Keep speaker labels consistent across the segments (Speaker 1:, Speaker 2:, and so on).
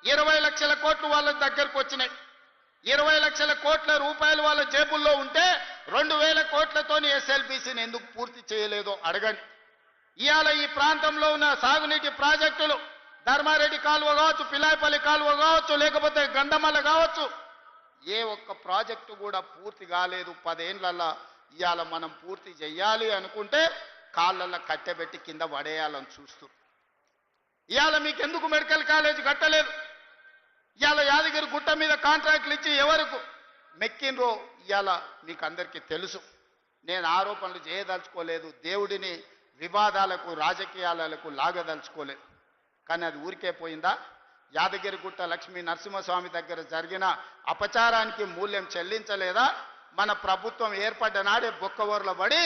Speaker 1: 20 లక్షల కోట్లు వాళ్ళ దగ్గరకు వచ్చినాయి. 20 లక్షల కోట్ల రూపాయలు వాళ్ళ జేబుల్లో ఉంటే 2000 కోట్లతోని ఎస్ఎల్బీసీని ఎందుకు పూర్తి చేయలేదో అడగండి. ఇవాళ ఈ ప్రాంతంలో ఉన్న సాగునీటి ప్రాజెక్టులు ధర్మారెడ్డి కాలువ కావచ్చు, పిల్లాయపల్లి కాలువ కావచ్చు, లేకపోతే గంధమల్ల కావచ్చు, ఏ ఒక్క ప్రాజెక్టు కూడా పూర్తి కాలేదు. 10 ఏళ్లలో ఇవాళ మనం పూర్తి చేయాలి అనుకుంటే కాళ్ళల్లో కట్టెబెట్టి కింద పడేయాలని చూస్తూ ఇవాళ మీకు ఎందుకు మెడికల్ కాలేజ్ కట్టలేదు? ఇవాళ యాదగిరి గుట్ట మీద కాంట్రాక్టులు ఇచ్చి ఎవరికి మెక్కినరో ఇవాళ మీకు అందరికీ తెలుసు. నేను ఆరోపణలు చేయదలుచుకోలేదు, దేవుడిని వివాదాలకు రాజకీయాలకు లాగదలుచుకోలేదు. కానీ అది ఊరికే పోయిందా? యాదగిరిగుట్ట లక్ష్మీ నరసింహస్వామి దగ్గర జరిగిన అపచారానికి మూల్యం చెల్లించలేదా? మన ప్రభుత్వం ఏర్పడ్డ నాడే బొక్కవోర్ల పడి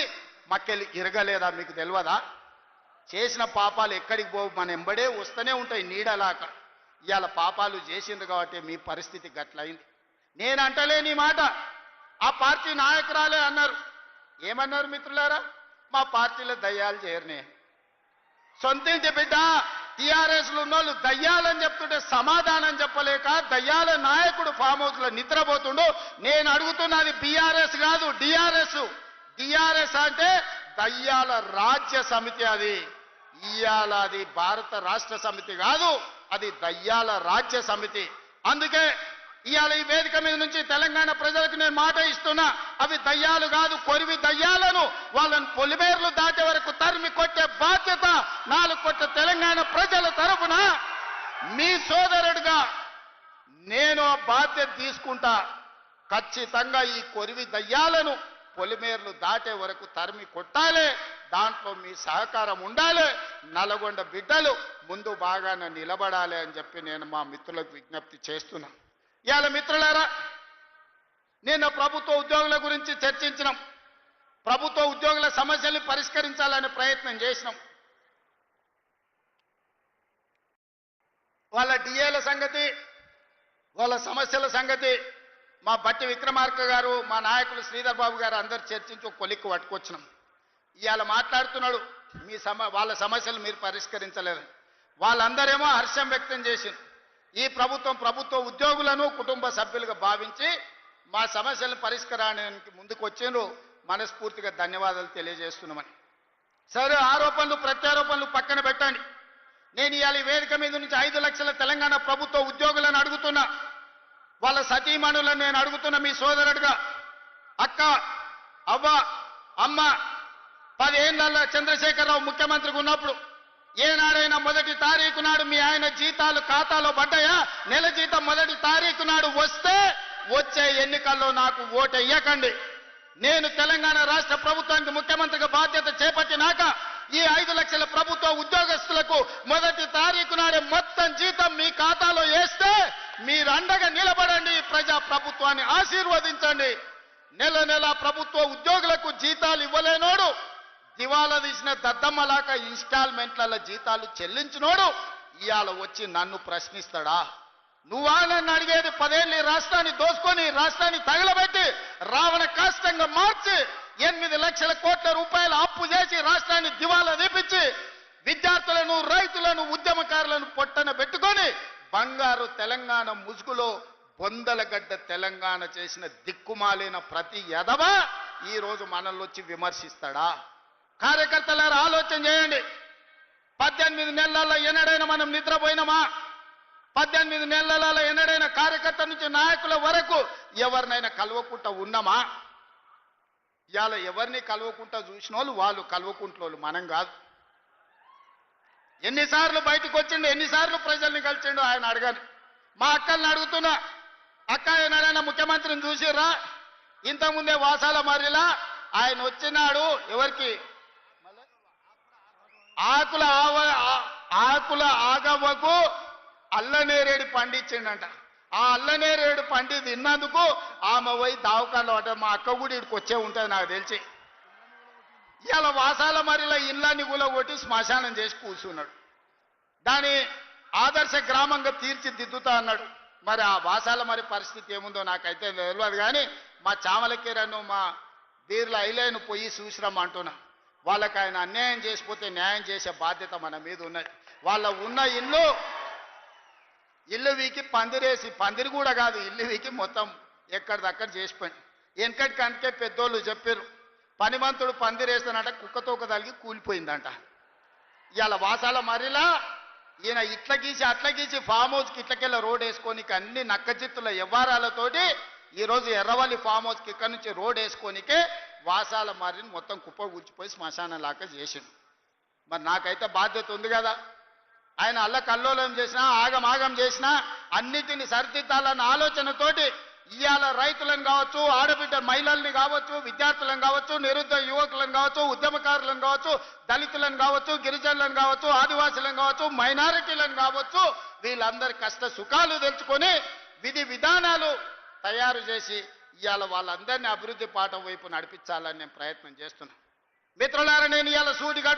Speaker 1: మక్కెలు ఇరగలేదా? మీకు తెలియదా? చేసిన పాపాలు ఎక్కడికి పోవు, మన ఎంబడే వస్తూనే ఉంటాయి నీడలాక. ఇవాళ పాపాలు చేసింది కాబట్టి మీ పరిస్థితి గట్లయింది. నేను అంటలేని మాట ఆ పార్టీ నాయకురాలే అన్నారు. ఏమన్నారు మిత్రులారా? మా పార్టీలో దయ్యాలు చేరనే. సొంతింటి బిడ్డ టీఆర్ఎస్లు ఉన్నోళ్ళు దయ్యాలని చెప్తుంటే సమాధానం చెప్పలేక దయ్యాల నాయకుడు ఫామ్ హౌస్లో నిద్రపోతుండు. నేను అడుగుతున్నది బీఆర్ఎస్ కాదు, డిఆర్ఎస్. డిఆర్ఎస్ అంటే దయ్యాల రాజ్య సమితి. అది ఇయాల అది భారత రాష్ట్ర సమితి కాదు, అది దయ్యాల రాజ్య సమితి. అందుకే ఇవాళ ఈ వేదిక మీద నుంచి తెలంగాణ ప్రజలకు నేను మాట ఇస్తున్నా, అవి దయ్యాలు కాదు, కొరివి దయ్యాలను వాళ్ళని పొలిమేర్లు దాటే వరకు తరిమి కొట్టే బాధ్యత 4 కోట్ల తెలంగాణ ప్రజల తరఫున మీ సోదరుడిగా నేను ఆ బాధ్యత తీసుకుంటా. ఖచ్చితంగా ఈ కొరివి దయ్యాలను పొలిమేర్లు దాటే వరకు తరిమి కొట్టాలి. దాంట్లో మీ సహకారం ఉండాలి. నల్గొండ బిడ్డలు ముందు బాగానే నిలబడాలి అని చెప్పి నేను మా మిత్రులకు విజ్ఞప్తి చేస్తున్నా. ఇవాళ మిత్రులారా, నేను ప్రభుత్వ ఉద్యోగుల గురించి చర్చించినాం. ప్రభుత్వ ఉద్యోగుల సమస్యల్ని పరిష్కరించాలనే ప్రయత్నం చేసినాం. వాళ్ళ డిఏల సంగతి, వాళ్ళ సమస్యల సంగతి మా బట్టి విక్రమార్క గారు, మా నాయకులు శ్రీధర్ బాబు గారు అందరు చర్చించి ఒక కొలిక్కు పట్టుకొచ్చినాం. ఇవాళ మాట్లాడుతున్నాడు వాళ్ళ సమస్యలు మీరు పరిష్కరించలేదని. వాళ్ళందరేమో హర్షం వ్యక్తం చేసింది. ఈ ప్రభుత్వ ఉద్యోగులను కుటుంబ సభ్యులుగా భావించి మా సమస్యలను పరిష్కారానికి ముందుకు వచ్చిండ్రు. మనస్ఫూర్తిగా ధన్యవాదాలు తెలియజేస్తున్నామని. సరే, ఆరోపణలు ప్రత్యారోపణలు పక్కన పెట్టండి. నేను ఇవాళ ఈ వేదిక మీద నుంచి 5 లక్షల తెలంగాణ ప్రభుత్వ ఉద్యోగులను అడుగుతున్నా, వాళ్ళ సతీమణులను నేను అడుగుతున్నా మీ సోదరుడిగా. అక్క, అవ్వ, అమ్మ, 10 ఏళ్లలో చంద్రశేఖరరావు ముఖ్యమంత్రిగా ఉన్నప్పుడు ఏనాడైనా 1వ తారీఖు నాడు మీ ఆయన జీతాలు ఖాతాలో పడ్డాయా? నెల జీతం 1వ తారీఖు నాడు వస్తే వచ్చే ఎన్నికల్లో నాకు ఓటెయ్యకండి. నేను తెలంగాణ రాష్ట్ర ప్రభుత్వానికి ముఖ్యమంత్రిగా బాధ్యత చేపట్టినాక ఈ 5 లక్షల ప్రభుత్వ ఉద్యోగస్తులకు 1వ తారీఖు నాడే మొత్తం జీతం మీ ఖాతాలో వేస్తే మీరు అండగా నిలబడండి. ప్రజా ప్రభుత్వాన్ని ఆశీర్వదించండి. నెల నెల ప్రభుత్వ ఉద్యోగులకు జీతాలు ఇవ్వలేనోడు, దివాలా తీసిన దద్దమ్మలాక ఇన్స్టాల్మెంట్ల జీతాలు చెల్లించినోడు ఇవాళ వచ్చి నన్ను ప్రశ్నిస్తాడా? నువ్వా నన్ను అడిగేది? 10 ఏళ్ళు ఈ రాష్ట్రాన్ని దోసుకొని, రాష్ట్రాన్ని తగలబెట్టి, రావణ కాష్టంగా మార్చి 8 లక్షల కోట్ల రూపాయల అప్పు చేసి రాష్ట్రాన్ని దివాలా తీపించి విద్యార్థులను, రైతులను, ఉద్యమకారులను పొట్టన పెట్టుకొని బంగారు తెలంగాణ ముసుగులో బొందలగడ్డ తెలంగాణ చేసిన దిక్కుమాలిన ప్రతి ఎదవ ఈ రోజు మనల్ని వచ్చి విమర్శిస్తాడా? కార్యకర్తలారా ఆలోచన చేయండి. 18 నెలల్లో ఎన్నడైనా మనం నిద్రపోయినామా? 18 నెలలలో ఎన్నడైనా కార్యకర్త నుంచి నాయకుల వరకు ఎవరినైనా కలవకుండా ఉన్నామా? ఇవాళ ఎవరిని కలవకుండా చూసిన వాళ్ళు కలవకుంటోళ్ళు, మనం కాదు. ఎన్నిసార్లు బయటకు వచ్చిండు, ఎన్నిసార్లు ప్రజల్ని కలిసిండు ఆయన అడగండి. మా అక్కల్ని అడుగుతున్నా, అక్క ఏనాడైనా ముఖ్యమంత్రిని చూసిర్రా? ఇంతకుముందే వాసాల మర్రిలా ఆయన వచ్చినాడు. ఎవరికి? ఆకుల ఆగవకు అల్లనేరేడు పండించిండంట. ఆ అల్లనేరేడు పండి తిన్నందుకు ఆమె పోయి దావకాల్లో అంటే మా అక్క కూడా ఇక్కడికి వచ్చే ఉంటుంది నాకు తెలిసి. ఇవాళ వాసాల మరిలో ఇళ్ళని కూలగొట్టి శ్మశానం చేసి కూర్చున్నాడు. దాని ఆదర్శ గ్రామంగా తీర్చిదిద్దుతా అన్నాడు. మరి ఆ వాసాల మరి పరిస్థితి ఏముందో నాకైతే తెలియదు. కానీ మా చామలకీరను, మా బీర్ల ఐలేను పోయి చూసిరమ్మంటున్నా. వాళ్ళకి ఆయన అన్యాయం చేసిపోతే న్యాయం చేసే బాధ్యత మన మీద ఉన్నది. వాళ్ళ ఉన్న ఇల్లు ఇల్లు వీకి పందిరేసి, పందిరి కూడా కాదు, ఇల్లు వీకి మొత్తం ఎక్కడిదక్కడ చేసిపోయింది. వెనకటికి అందుకే పెద్దోళ్ళు చెప్పారు, పనిమంతుడు పందిరేస్తానంట కుక్కతోక తలిగి కూలిపోయిందంట. ఇవాళ వాసాల మరిలా ఈయన ఇట్ల గీసి అట్ల గీసి ఫామ్ హౌస్కి ఇట్లకెళ్ళ రోడ్ వేసుకోనికి అన్ని నక్కజిత్తుల వ్యవహారాలతోటి ఈరోజు ఎర్రవల్లి ఫామ్ హౌస్కి ఇక్కడి నుంచి రోడ్ వేసుకోనికే వాసాల మరిని మొత్తం కుప్ప కూర్చిపోయి శ్మశానం లాగా చేసిండు. మరి నాకైతే బాధ్యత ఉంది కదా. ఆయన అల్లకల్లోలం చేసినా, ఆగమాగం చేసినా అన్నిటిని సరిదిద్దాలన్న ఆలోచనతోటి ఇవాళ రైతులను కావచ్చు, ఆడబిడ్డ మహిళల్ని కావచ్చు, విద్యార్థులను కావచ్చు, నిరుద్యోగ యువకులను కావచ్చు, ఉద్యమకారులను కావచ్చు, దళితులను కావచ్చు, గిరిజనులను కావచ్చు, ఆదివాసులను కావచ్చు, మైనారిటీలను కావచ్చు, వీళ్ళందరి కష్ట సుఖాలు తెలుసుకొని విధి విధానాలు తయారు చేసి ఇవాళ వాళ్ళందరినీ అభివృద్ధి పాఠం వైపు నడిపించాలని నేను ప్రయత్నం చేస్తున్నాను. మిత్రులారా, నేను ఇవాళ సూటిగా